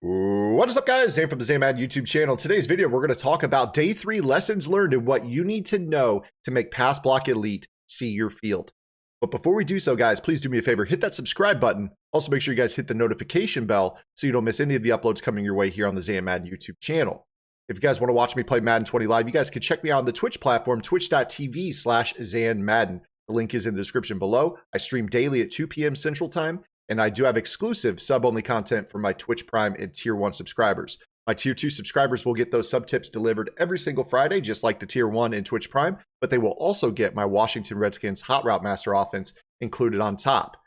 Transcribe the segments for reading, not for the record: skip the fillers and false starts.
What is up, guys? Zan from the Madden YouTube channel. Today's video, we're going to talk about day 3 lessons learned and what you need to know to make Pass Block Elite see your field. But before we do so, guys, please do me a favor, hit that subscribe button. Also, make sure you guys hit the notification bell so you don't miss any of the uploads coming your way here on the Zan Madden YouTube channel. If you guys want to watch me play Madden 20 live, you guys can check me out on the Twitch platform, twitch.tv/ZanMadden. The link is in the description below. I stream daily at 2 p.m. Central Time. And I do have exclusive sub-only content for my Twitch Prime and Tier 1 subscribers. My Tier 2 subscribers will get those sub-tips delivered every single Friday, just like the Tier 1 and Twitch Prime, but they will also get my Washington Redskins Hot Route Master offense included on top.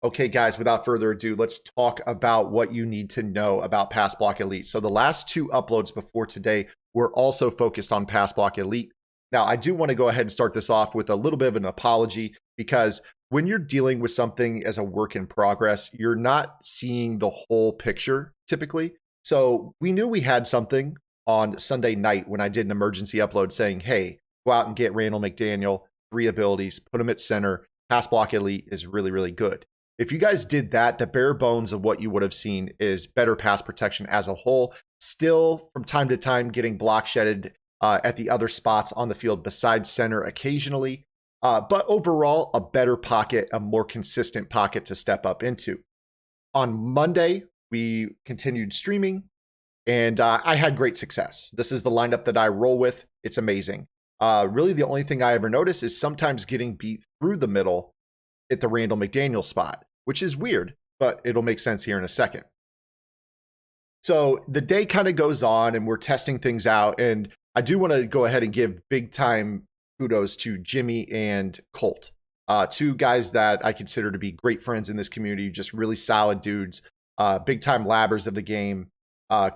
Okay, guys, without further ado, let's talk about what you need to know about Pass Block Elite. So the last 2 uploads before today were also focused on Pass Block Elite. Now, I do want to go ahead and start this off with a little bit of an apology because when you're dealing with something as a work in progress, you're not seeing the whole picture typically. So we knew we had something on Sunday night when I did an emergency upload saying, hey, go out and get Randall McDaniel, 3 abilities, put him at center. Pass Block Elite is really, really good. If you guys did that, the bare bones of what you would have seen is better pass protection as a whole. Still, from time to time, getting block shedded at the other spots on the field besides center occasionally. But overall, a better pocket, a more consistent pocket to step up into. On Monday, we continued streaming, and I had great success. This is the lineup that I roll with. It's amazing. Really, the only thing I ever notice is sometimes getting beat through the middle at the Randall McDaniel spot, which is weird, but it'll make sense here in a second. So the day kind of goes on, and we're testing things out, and I do want to go ahead and give big time kudos to Jimmy and Colt, 2 guys that I consider to be great friends in this community, just really solid dudes, big time labbers of the game,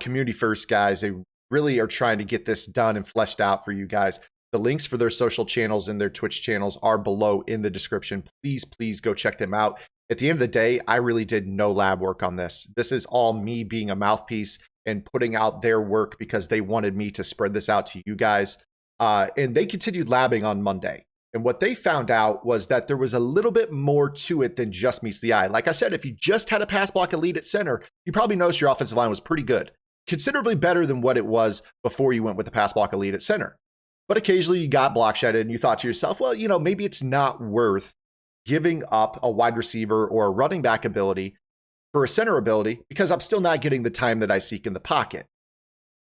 community first guys. They really are trying to get this done and fleshed out for you guys. The links for their social channels and their Twitch channels are below in the description. Please go check them out. At the end of the day, I really did no lab work on this. This is all me being a mouthpiece and putting out their work because they wanted me to spread this out to you guys. And they continued labbing on Monday. And what they found out was that there was a little bit more to it than just meets the eye. Like I said, if you just had a Pass Block Elite at center, you probably noticed your offensive line was pretty good. Considerably better than what it was before you went with the Pass Block Elite at center. But occasionally you got block shedded and you thought to yourself, well, you know, maybe it's not worth giving up a wide receiver or a running back ability for a center ability because I'm still not getting the time that I seek in the pocket.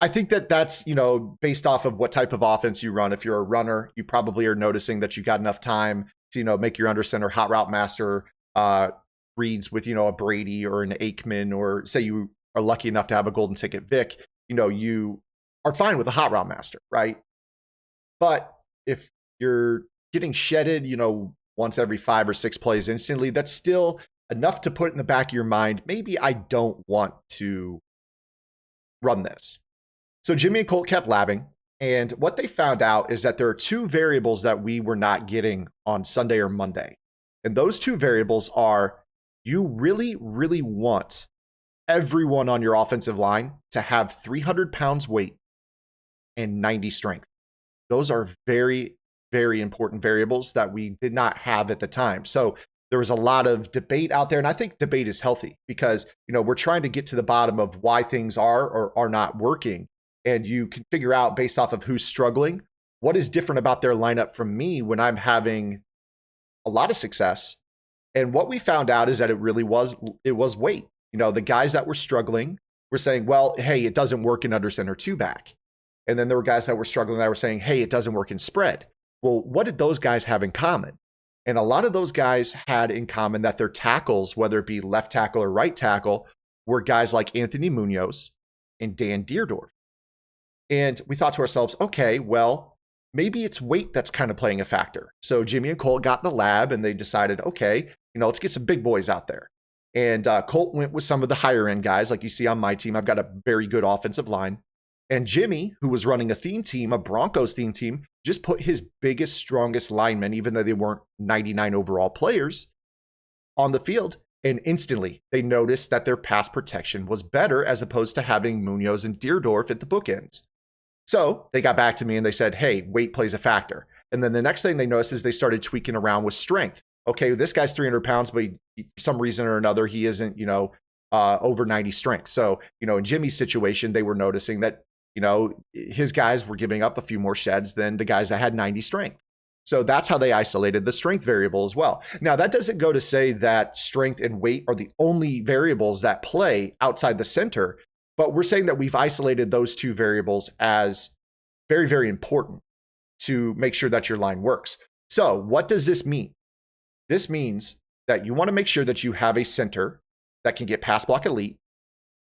I think that that's, you know, based off of what type of offense you run. If you're a runner, you probably are noticing that you got enough time to, you know, make your under center hot route master reads with, you know, a Brady or an Aikman, or say you are lucky enough to have a golden ticket Vic, you know, you are fine with a hot route master, right? But if you're getting shedded, you know, once every 5 or 6 plays instantly, that's still enough to put in the back of your mind. Maybe I don't want to run this. So Jimmy and Colt kept labbing, and what they found out is that there are 2 variables that we were not getting on Sunday or Monday. And those 2 variables are, you really, really want everyone on your offensive line to have 300 pounds weight and 90 strength. Those are very, very important variables that we did not have at the time. So there was a lot of debate out there, and I think debate is healthy because, you know, we're trying to get to the bottom of why things are or are not working. And you can figure out based off of who's struggling, what is different about their lineup from me when I'm having a lot of success. And what we found out is that it was weight. You know, the guys that were struggling were saying, well, hey, it doesn't work in under center 2 back. And then there were guys that were struggling that were saying, hey, it doesn't work in spread. Well, what did those guys have in common? And a lot of those guys had in common that their tackles, whether it be left tackle or right tackle, were guys like Anthony Munoz and Dan Deerdorf. And we thought to ourselves, okay, well, maybe it's weight that's kind of playing a factor. So Jimmy and Colt got in the lab and they decided, okay, you know, let's get some big boys out there. And Colt went with some of the higher end guys. Like you see on my team, I've got a very good offensive line. And Jimmy, who was running a theme team, a Broncos theme team, just put his biggest, strongest linemen, even though they weren't 99 overall players, on the field. And instantly they noticed that their pass protection was better as opposed to having Munoz and Deerdorf at the bookends. So they got back to me and they said, hey, weight plays a factor. And then the next thing they noticed is they started tweaking around with strength. Okay, this guy's 300 pounds, but for some reason or another, he isn't, you know, over 90 strength. So, in Jimmy's situation, they were noticing that, his guys were giving up a few more sheds than the guys that had 90 strength. So that's how they isolated the strength variable as well. Now, that doesn't go to say that strength and weight are the only variables that play outside the center, but we're saying that we've isolated those two variables as very, very important to make sure that your line works. So what does this mean? This means that you want to make sure that you have a center that can get pass block elite,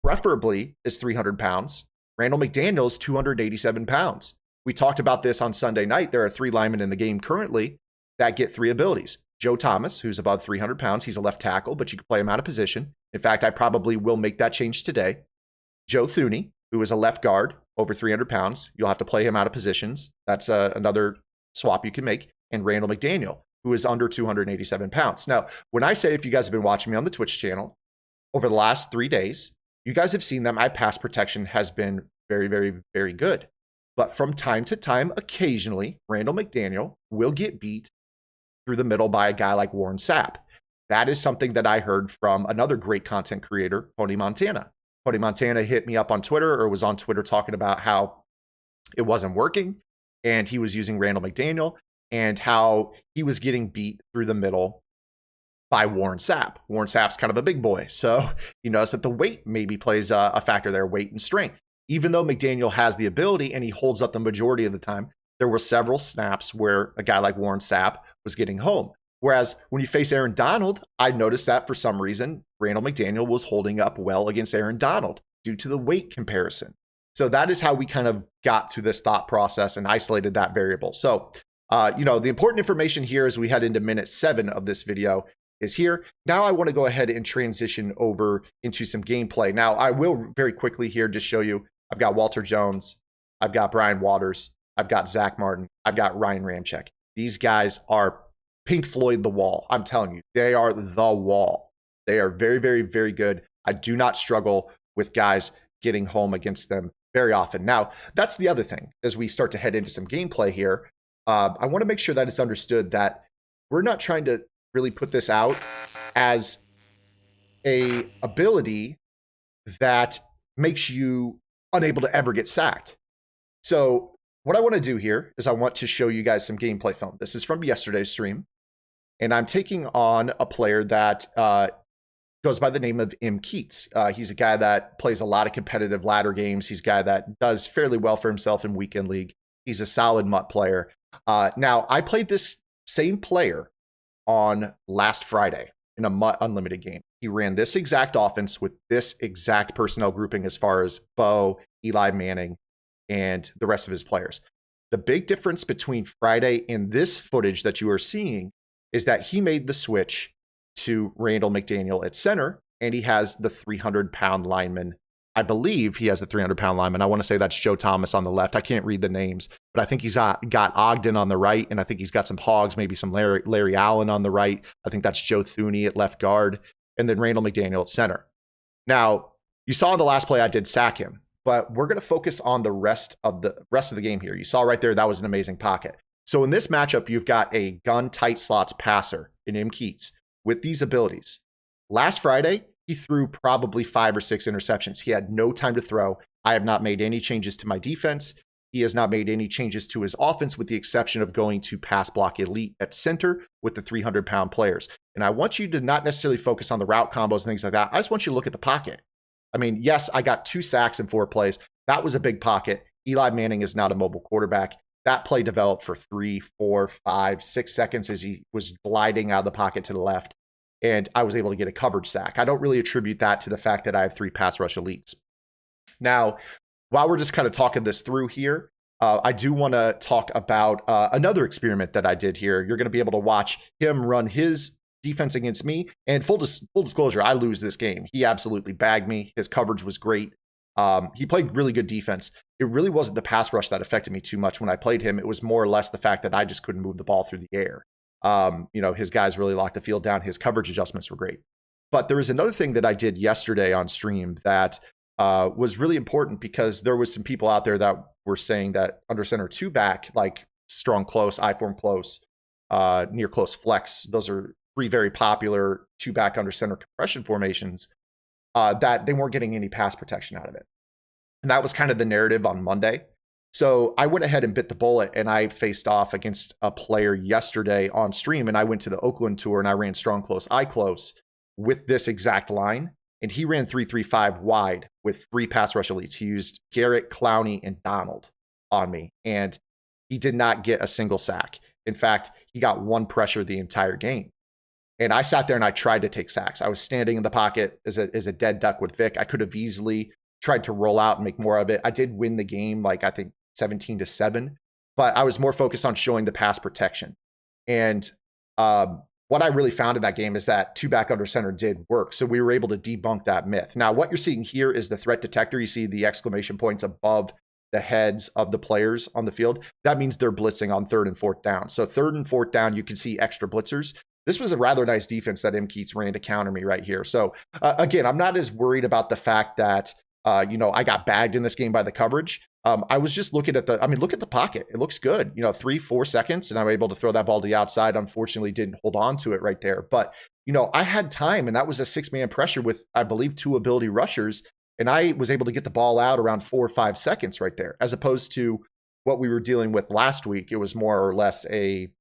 preferably is 300 pounds. Randall McDaniel's 287 pounds. We talked about this on Sunday night. There are 3 linemen in the game currently that get 3 abilities. Joe Thomas, who's above 300 pounds. He's a left tackle, but you can play him out of position. In fact, I probably will make that change today. Joe Thuney, who is a left guard, over 300 pounds. You'll have to play him out of positions. That's another swap you can make. And Randall McDaniel, who is under 287 pounds. Now, when I say, if you guys have been watching me on the Twitch channel, over the last 3 days, you guys have seen that my pass protection has been very, very, very good. But from time to time, occasionally, Randall McDaniel will get beat through the middle by a guy like Warren Sapp. That is something that I heard from another great content creator, Pony Montana. Pony Montana hit me up on Twitter, or was on Twitter talking about how it wasn't working, and he was using Randall McDaniel, and how he was getting beat through the middle by Warren Sapp. Warren Sapp's kind of a big boy, so you notice that the weight maybe plays a factor there, weight and strength. Even though McDaniel has the ability and he holds up the majority of the time, there were several snaps where a guy like Warren Sapp was getting home. Whereas when you face Aaron Donald, I noticed that for some reason, Randall McDaniel was holding up well against Aaron Donald due to the weight comparison. So that is how we kind of got to this thought process and isolated that variable. So, the important information here as we head into minute 7 of this video is here. Now I want to go ahead and transition over into some gameplay. Now I will very quickly here just show you, I've got Walter Jones, I've got Brian Waters, I've got Zach Martin, I've got Ryan Ramczyk. These guys are Pink Floyd the wall. I'm telling you, they are the wall. They are very, very, very good. I do not struggle with guys getting home against them very often. Now, that's the other thing. As we start to head into some gameplay here, I want to make sure that it's understood that we're not trying to really put this out as a ability that makes you unable to ever get sacked. So what I want to do here is I want to show you guys some gameplay film. This is from yesterday's stream, and I'm taking on a player that goes by the name of MxCJimmy. He's a guy that plays a lot of competitive ladder games. He's a guy that does fairly well for himself in weekend league. He's a solid MUT player. Now, I played this same player on last Friday in a MUT Unlimited game. He ran this exact offense with this exact personnel grouping as far as Bo, Eli Manning, and the rest of his players. The big difference between Friday and this footage that you are seeing is that he made the switch to Randall McDaniel at center, and he has the 300-pound lineman. I believe he has the 300-pound lineman. I want to say that's Joe Thomas on the left. I can't read the names, but I think he's got Ogden on the right, and I think he's got some hogs, maybe some Larry Allen on the right. I think that's Joe Thuney at left guard, and then Randall McDaniel at center. Now, you saw in the last play I did sack him, but we're going to focus on the rest of the game here. You saw right there, that was an amazing pocket. So in this matchup, you've got a gun tight slots passer in MxCJimmy with these abilities. Last Friday, he threw probably 5 or 6 interceptions. He had no time to throw. I have not made any changes to my defense. He has not made any changes to his offense with the exception of going to pass block elite at center with the 300-pound players. And I want you to not necessarily focus on the route combos and things like that. I just want you to look at the pocket. I mean, yes, I got 2 sacks in 4 plays. That was a big pocket. Eli Manning is not a mobile quarterback. That play developed for 3, 4, 5, 6 seconds as he was gliding out of the pocket to the left. And I was able to get a coverage sack. I don't really attribute that to the fact that I have 3 pass rush elites. Now, while we're just kind of talking this through here, I do want to talk about another experiment that I did here. You're going to be able to watch him run his defense against me. And full disclosure, I lose this game. He absolutely bagged me. His coverage was great. He played really good defense. It really wasn't the pass rush that affected me too much when I played him. It was more or less the fact that I just couldn't move the ball through the air. His guys really locked the field down. His coverage adjustments were great. But there was another thing that I did yesterday on stream that was really important because there was some people out there that were saying that under center 2 back, like strong close, I form close, near close flex. Those are 3 very popular 2 back under center compression formations. that they weren't getting any pass protection out of it. And that was kind of the narrative on Monday. So I went ahead and bit the bullet, and I faced off against a player yesterday on stream, and I went to the Oakland tour and I ran strong close, eye close with this exact line. And he ran 3-3-5 wide with 3 pass rush elites. He used Garrett, Clowney, and Donald on me, and he did not get a single sack. In fact, he got 1 pressure the entire game. And I sat there and I tried to take sacks. I was standing in the pocket as a dead duck with Vic. I could have easily tried to roll out and make more of it. I did win the game, like I think 17-7, but I was more focused on showing the pass protection. And what I really found in that game is that 2 back under center did work. So we were able to debunk that myth. Now, what you're seeing here is the threat detector. You see the exclamation points above the heads of the players on the field. That means they're blitzing on 3rd and 4th down. So 3rd and 4th down, you can see extra blitzers. This was a rather nice defense that MxCJimmy ran to counter me right here. So again, I'm not as worried about the fact that, I got bagged in this game by the coverage. I was just looking at look at the pocket. It looks good. 3-4 seconds, and I'm able to throw that ball to the outside. Unfortunately, didn't hold on to it right there. But, I had time, and that was a 6-man pressure with, I believe, 2 ability rushers. And I was able to get the ball out around 4 or 5 seconds right there, as opposed to what we were dealing with last week. It was more or less a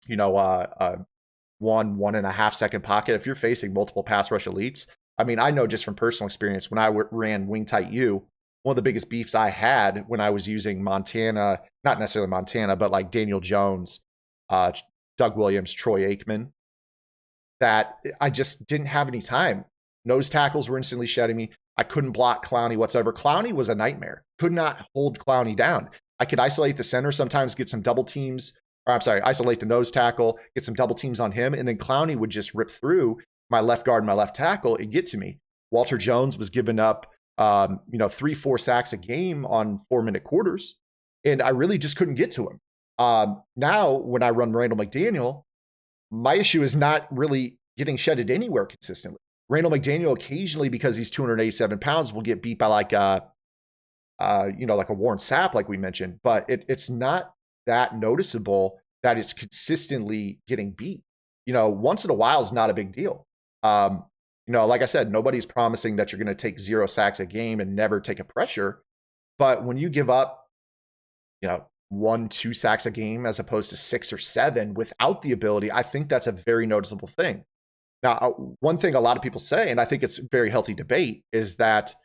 1.5 second pocket. If you're facing multiple pass rush elites, I know just from personal experience, when I ran wing tight U, one of the biggest beefs I had when I was using Montana, not necessarily Montana, but like Daniel Jones, Doug Williams, Troy Aikman, that I just didn't have any time. Nose tackles were instantly shedding me. I couldn't block Clowney whatsoever. Clowney was a nightmare. Could not hold Clowney down. I could isolate the center, sometimes get some double teams, isolate the nose tackle, get some double teams on him, and then Clowney would just rip through my left guard and my left tackle and get to me. Walter Jones was giving up 3-4 sacks a game on 4-minute quarters, and I really just couldn't get to him. Now, when I run Randall McDaniel, my issue is not really getting shedded anywhere consistently. Randall McDaniel occasionally, because he's 287 pounds, will get beat by like a Warren Sapp, like we mentioned, but it's not that noticeable that it's consistently getting beat. Once in a while is not a big deal. Like I said, nobody's promising that you're going to take 0 sacks a game and never take a pressure. But when you give up, 1-2 sacks a game as opposed to 6 or 7 without the ability, I think that's a very noticeable thing. Now, one thing a lot of people say, and I think it's a very healthy debate, is that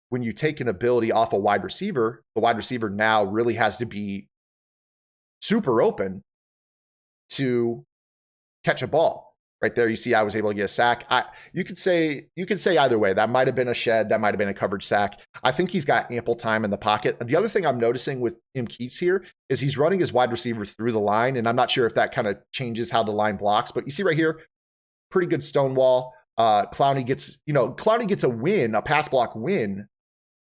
when you take an ability off a wide receiver, the wide receiver now really has to be super open to catch a ball. Right there, you see I was able to get a sack. You could say either way. That might have been a shed. That might have been a coverage sack. I think he's got ample time in the pocket. And the other thing I'm noticing with MxCJimmy here is he's running his wide receiver through the line, and I'm not sure if that kind of changes how the line blocks. But you see right here, pretty good stonewall. Clowney gets a win, a pass block win,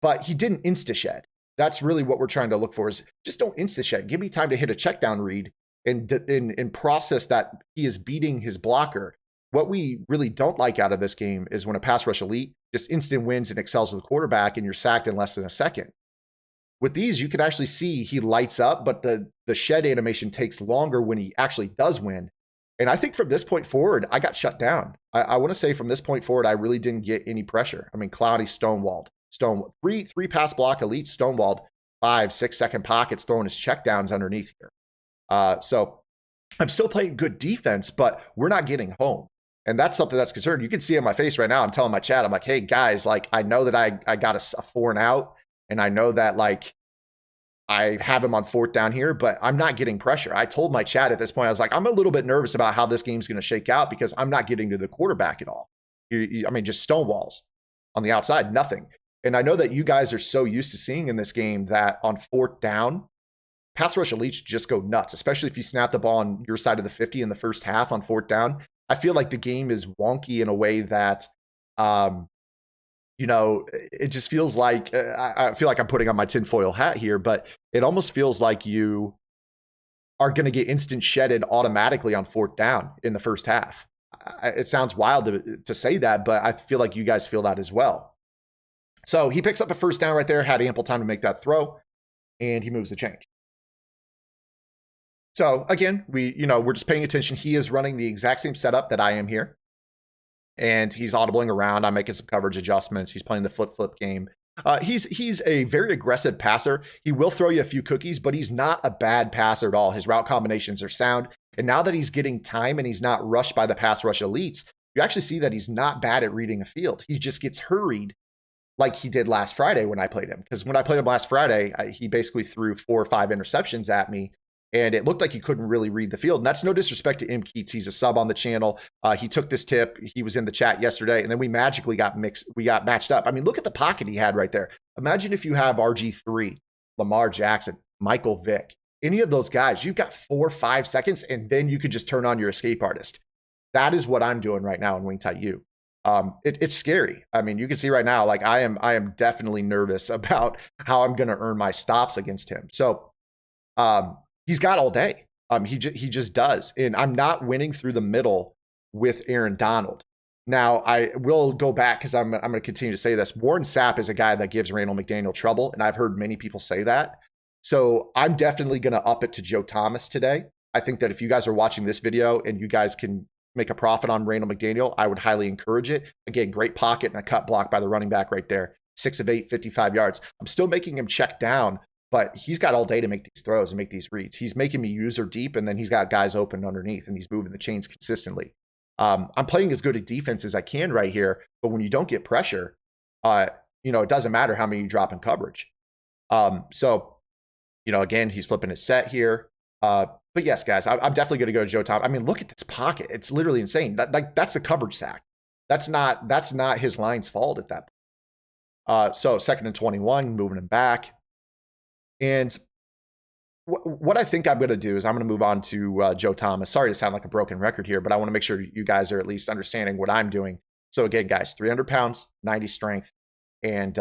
but he didn't insta-shed. That's really what we're trying to look for, is just don't insta-shed. Give me time to hit a check down read and process that he is beating his blocker. What we really don't like out of this game is when a pass rush elite just instant wins and excels the quarterback and you're sacked in less than a second. With these, you can actually see he lights up, but the shed animation takes longer when he actually does win. And I think from this point forward, I got shut down. I want to say from this point forward, I really didn't get any pressure. Cloudy stonewalled. Three pass block elite stonewalled, 5-6 second pockets, throwing his checkdowns underneath here. So I'm still playing good defense, but we're not getting home. And that's something that's concerning. You can see in my face right now, I'm telling my chat, I'm like, hey guys, like, I know that I got a 4 and out, and I know that like I have him on 4th down here, but I'm not getting pressure. I told my chat at this point, I was like, I'm a little bit nervous about how this game's going to shake out because I'm not getting to the quarterback at all. Just stonewalls on the outside, nothing. And I know that you guys are so used to seeing in this game that on 4th down, pass rush elites just go nuts, especially if you snap the ball on your side of the 50 in the first half on 4th down. I feel like the game is wonky in a way that, it just feels like, I feel like I'm putting on my tinfoil hat here, but it almost feels like you are going to get instant shedded automatically on 4th down in the first half. It sounds wild to say that, but I feel like you guys feel that as well. So he picks up a 1st down right there, had ample time to make that throw, and he moves the change. So again, we're just paying attention. He is running the exact same setup that I am here. and he's audibling around. I'm making some coverage adjustments. He's playing the flip game. He's a very aggressive passer. He will throw you a few cookies, but he's not a bad passer at all. His route combinations are sound. And now that he's getting time and he's not rushed by the pass rush elites, you actually see that he's not bad at reading a field. He just gets hurried like he did last Friday when I played him. Because when I played him last Friday, he basically threw 4 or 5 interceptions at me, and it looked like he couldn't really read the field. And that's no disrespect to MxCJimmy. He's a sub on the channel. He took this tip. He was in the chat yesterday, and then we magically got matched up. I mean, look at the pocket he had right there. Imagine if you have RG3, Lamar Jackson, Michael Vick, any of those guys. You've got 4 or 5 seconds, and then you could just turn on your escape artist. That is what I'm doing right now in Wing Tight U. It's scary. I mean, you can see right now, like I am definitely nervous about how I'm going to earn my stops against him. So he's got all day. He just does. And I'm not winning through the middle with Aaron Donald. Now, I will go back because I'm going to continue to say this. Warren Sapp is a guy that gives Randall McDaniel trouble, and I've heard many people say that. So I'm definitely going to up it to Joe Thomas today. I think that if you guys are watching this video and you guys can make a profit on Randall McDaniel, I would highly encourage it. Again, great pocket and a cut block by the running back right there. 6 of 8, 55 yards. I'm still making him check down, but he's got all day to make these throws and make these reads. He's making me user deep, and then he's got guys open underneath, and he's moving the chains consistently. I'm playing as good a defense as I can right here, but when you don't get pressure, it doesn't matter how many you drop in coverage. So, again, he's flipping his set here. But yes, guys, I'm definitely going to go to Joe Thomas. I mean, look at this pocket. It's literally insane. That's the coverage sack. That's not his line's fault at that point. So 2nd and 21, moving him back. And what I think I'm going to do is I'm going to move on to Joe Thomas. Sorry to sound like a broken record here, but I want to make sure you guys are at least understanding what I'm doing. So again, guys, 300 pounds, 90 strength, and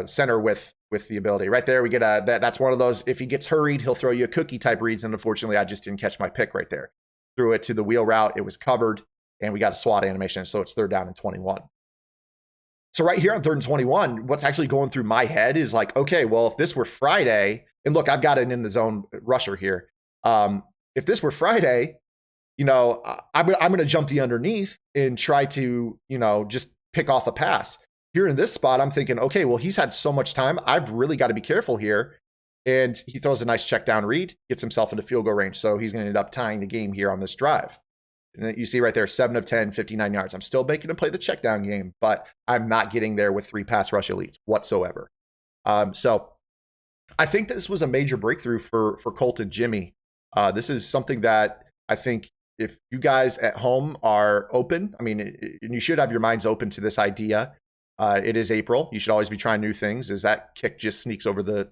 center with the ability right there. We get that's one of those, if he gets hurried, he'll throw you a cookie type reads. And unfortunately, I just didn't catch my pick right there. Threw it to the wheel route. It was covered, and we got a SWAT animation. So it's 3rd down and 21. So right here on 3rd and 21, what's actually going through my head is like, okay, well, if this were Friday, and look, I've got an in the zone rusher here. If this were Friday, I'm going to jump the underneath and try to, just pick off a pass. Here in this spot, I'm thinking, okay, well, he's had so much time. I've really got to be careful here. And he throws a nice check down read, gets himself into field goal range. So he's going to end up tying the game here on this drive. And you see right there, 7 of 10, 59 yards. I'm still making him play the check down game, but I'm not getting there with 3 pass rush elites whatsoever. So I think this was a major breakthrough for KoltFordyV. This is something that I think if you guys at home are open, I mean, and you should have your minds open to this idea. It is April. You should always be trying new things as that kick just sneaks over the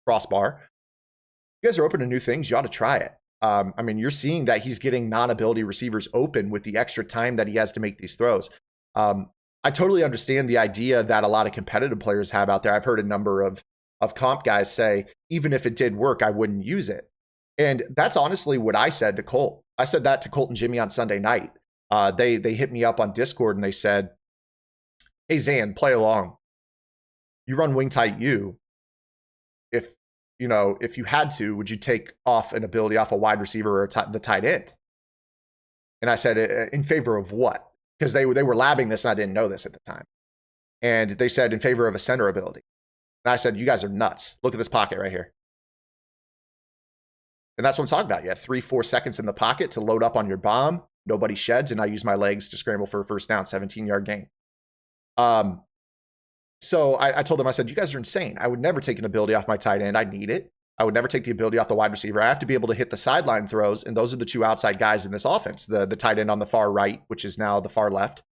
crossbar. If you guys are open to new things, you ought to try it. I mean, you're seeing that he's getting non-ability receivers open with the extra time that he has to make these throws. I totally understand the idea that a lot of competitive players have out there. I've heard a number of comp guys say, even if it did work, I wouldn't use it. And that's honestly what I said to Colt. I said that to KoltFordyV on Sunday night. They hit me up on Discord and they said, hey, Zan, play along. You run Wing Tight U. If you had to, would you take off an ability off a wide receiver or the tight end? And I said, in favor of what? Because they were labbing this and I didn't know this at the time. And they said, in favor of a center ability. And I said, you guys are nuts. Look at this pocket right here. And that's what I'm talking about. You have 3-4 seconds in the pocket to load up on your bomb. Nobody sheds, and I use my legs to scramble for a first down, 17-yard gain. So I told them, I said, you guys are insane. I would never take an ability off my tight end. I need it. I would never take the ability off the wide receiver. I have to be able to hit the sideline throws, and those are the 2 outside guys in this offense. The tight end on the far right, which is now the far left,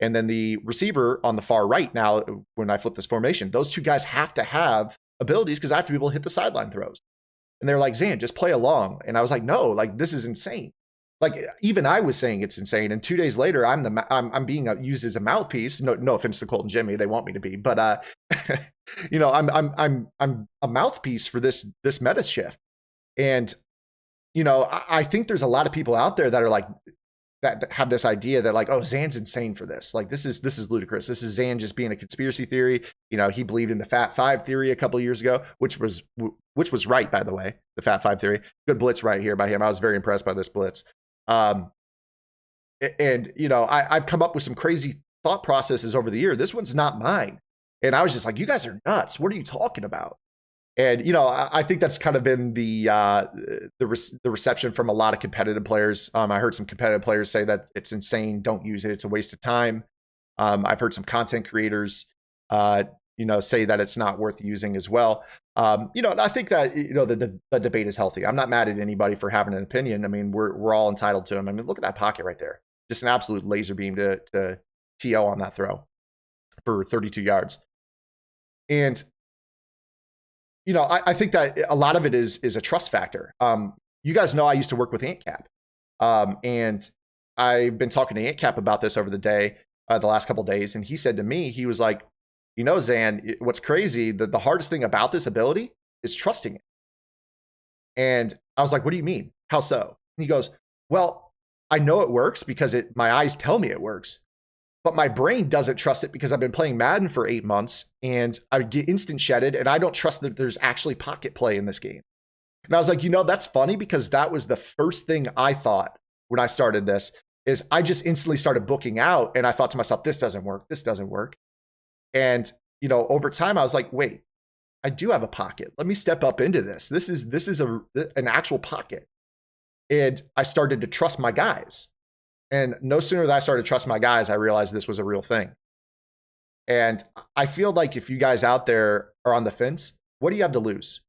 and then the receiver on the far right now when I flip this formation. Those 2 guys have to have abilities because I have to be able to hit the sideline throws. And they're like, Zan, just play along. And I was like, no, like this is insane. Like even I was saying it's insane. And 2 days later, I'm being used as a mouthpiece. No offense to KoltFordyV, they want me to be, but I'm a mouthpiece for this meta shift. And I think there's a lot of people out there that are like that have this idea that like, oh, Zan's insane for this. Like this is ludicrous. This is Zan just being a conspiracy theory. He believed in the Fat Five theory a couple of years ago, which was right, by the way. The Fat Five theory, good blitz right here by him. I was very impressed by this blitz. And, you know, I've come up with some crazy thought processes over the year. This one's not mine. And I was just like, you guys are nuts. What are you talking about? And, you know, I think that's kind of been the reception from a lot of competitive players. I heard some competitive players say that it's insane. Don't use it. It's a waste of time. I've heard some content creators, you know, say that it's not worth using as well. You know, and I think that, you know, the debate is healthy. I'm not mad at anybody for having an opinion. I mean, we're all entitled to them. I mean, look at that pocket right there. Just an absolute laser beam to TO on that throw for 32 yards. And, you know, I think that a lot of it is a trust factor. You guys know I used to work with AntCap. And I've been talking to AntCap about this over the last couple of days. And he said to me, he was like, you know, Zan, what's crazy, the hardest thing about this ability is trusting it. And I was like, what do you mean? How so? And he goes, well, I know it works because my eyes tell me it works. But my brain doesn't trust it because I've been playing Madden for 8 months and I get instant shedded and I don't trust that there's actually pocket play in this game. And I was like, you know, that's funny because that was the first thing I thought when I started this is I just instantly started booking out and I thought to myself, this doesn't work. This doesn't work. And, you know, over time I was like, wait, I do have a pocket. Let me step up into this. This is an actual pocket. And I started to trust my guys. And no sooner than I started to trust my guys, I realized this was a real thing. And I feel like if you guys out there are on the fence, what do you have to lose?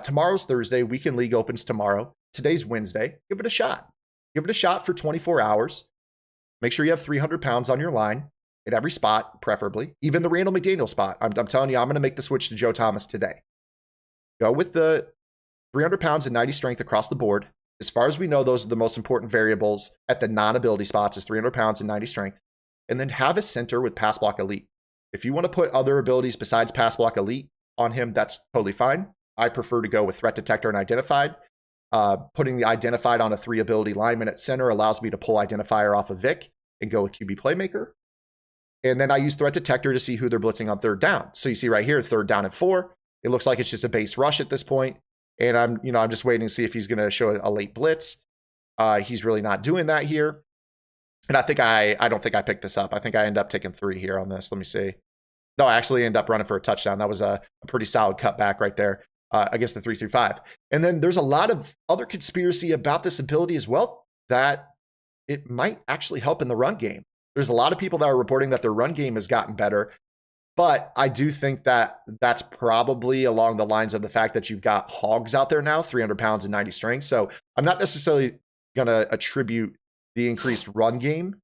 Tomorrow's Thursday. Weekend League opens tomorrow. Today's Wednesday. Give it a shot. Give it a shot for 24 hours. Make sure you have 300 pounds on your line at every spot, preferably. Even the Randall McDaniel spot. I'm telling you, I'm going to make the switch to Joe Thomas today. Go with the 300 pounds and 90 strength across the board. As far as we know, those are the most important variables at the non-ability spots is 300 pounds and 90 strength. And then have a center with pass block elite. If you want to put other abilities besides pass block elite on him, that's totally fine. I prefer to go with threat detector and identified. Putting the identified on a 3 ability lineman at center allows me to pull identifier off of Vic and go with QB playmaker. And then I use threat detector to see who they're blitzing on third down. So you see right here, 3rd down and 4. It looks like it's just a base rush at this point. And I'm just waiting to see if he's going to show a late blitz. He's really not doing that here. And I don't think I picked this up. I think I end up taking 3 here on this. Let me see. No, I actually end up running for a touchdown. That was a pretty solid cutback right there against the 3-5. And then there's a lot of other conspiracy about this ability as well that it might actually help in the run game. There's a lot of people that are reporting that their run game has gotten better. But I do think that that's probably along the lines of the fact that you've got hogs out there now, 300 pounds and 90 strength. So I'm not necessarily going to attribute the increased run game.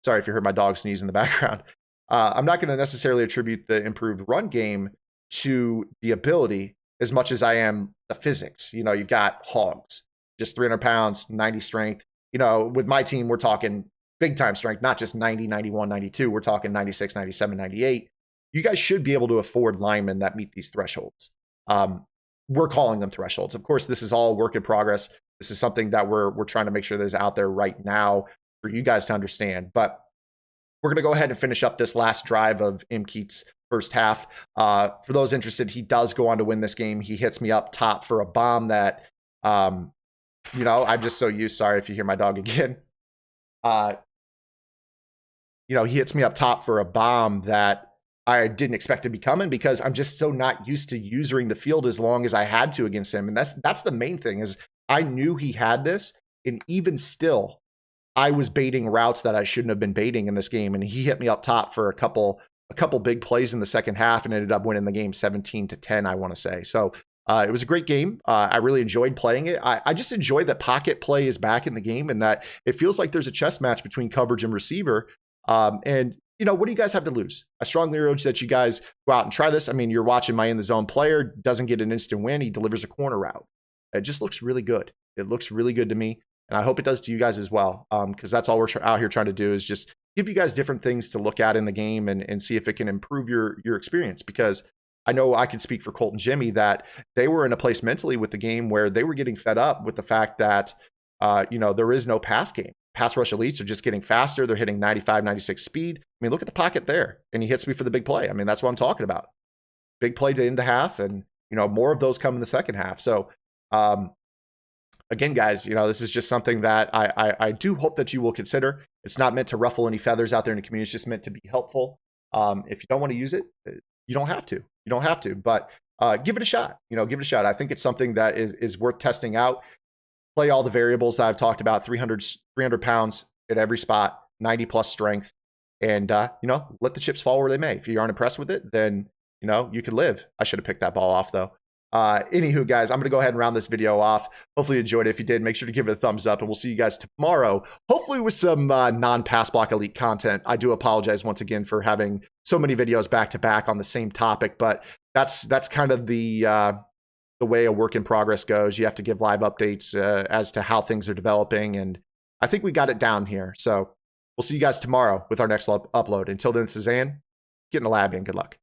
Sorry if you heard my dog sneeze in the background. I'm not going to necessarily attribute the improved run game to the ability as much as I am the physics. You know, you've got hogs, just 300 pounds, 90 strength. You know, with my team, we're talking big time strength, not just 90, 91, 92. We're talking 96, 97, 98. You guys should be able to afford linemen that meet these thresholds. We're calling them thresholds. Of course, this is all work in progress. This is something that we're trying to make sure that is out there right now for you guys to understand. But we're going to go ahead and finish up this last drive of MxCJimmy's first half. For those interested, he does go on to win this game. He hits me up top for a bomb that, you know, I'm just so used. Sorry if you hear my dog again. You know, he hits me up top for a bomb that I didn't expect to be coming because I'm just so not used to using the field as long as I had to against him. And that's the main thing is I knew he had this. And even still, I was baiting routes that I shouldn't have been baiting in this game. And he hit me up top for a couple big plays in the second half and ended up winning the game 17-10, I want to say. So it was a great game. I really enjoyed playing it. I just enjoy that pocket play is back in the game and that it feels like there's a chess match between coverage and receiver. And you know, what do you guys have to lose? I strongly urge that you guys go out and try this. I mean, you're watching my in the zone player, doesn't get an instant win. He delivers a corner route. It just looks really good. It looks really good to me. And I hope it does to you guys as well. Because that's all we're out here trying to do is just give you guys different things to look at in the game and see if it can improve your experience. Because I know I can speak for Colt and Jimmy that they were in a place mentally with the game where they were getting fed up with the fact that, you know, there is no pass game. Pass rush elites are just getting faster. They're hitting 95, 96 speed. I mean, look at the pocket there. And he hits me for the big play. I mean, that's what I'm talking about. Big play to end the half. And, you know, more of those come in the second half. So, again, guys, you know, this is just something that I do hope that you will consider. It's not meant to ruffle any feathers out there in the community. It's just meant to be helpful. If you don't want to use it, you don't have to. You don't have to, but give it a shot. Give it a shot. I think it's something that is worth testing out. Play all the variables that I've talked about, 300 pounds at every spot, 90 plus strength, and let the chips fall where they may. If you aren't impressed with it, then you can live. I should have picked that ball off though. Anywho, guys, I'm going to go ahead and round this video off. Hopefully you enjoyed it. If you did, make sure to give it a thumbs up, and we'll see you guys tomorrow, hopefully with some non-pass block elite content. I do apologize once again for having so many videos back to back on the same topic, but that's kind of the way a work in progress goes. You have to give live updates as to how things are developing, and I think we got it down here. So we'll see you guys tomorrow with our next upload. Until then, this is Zan. Get in the lab and good luck.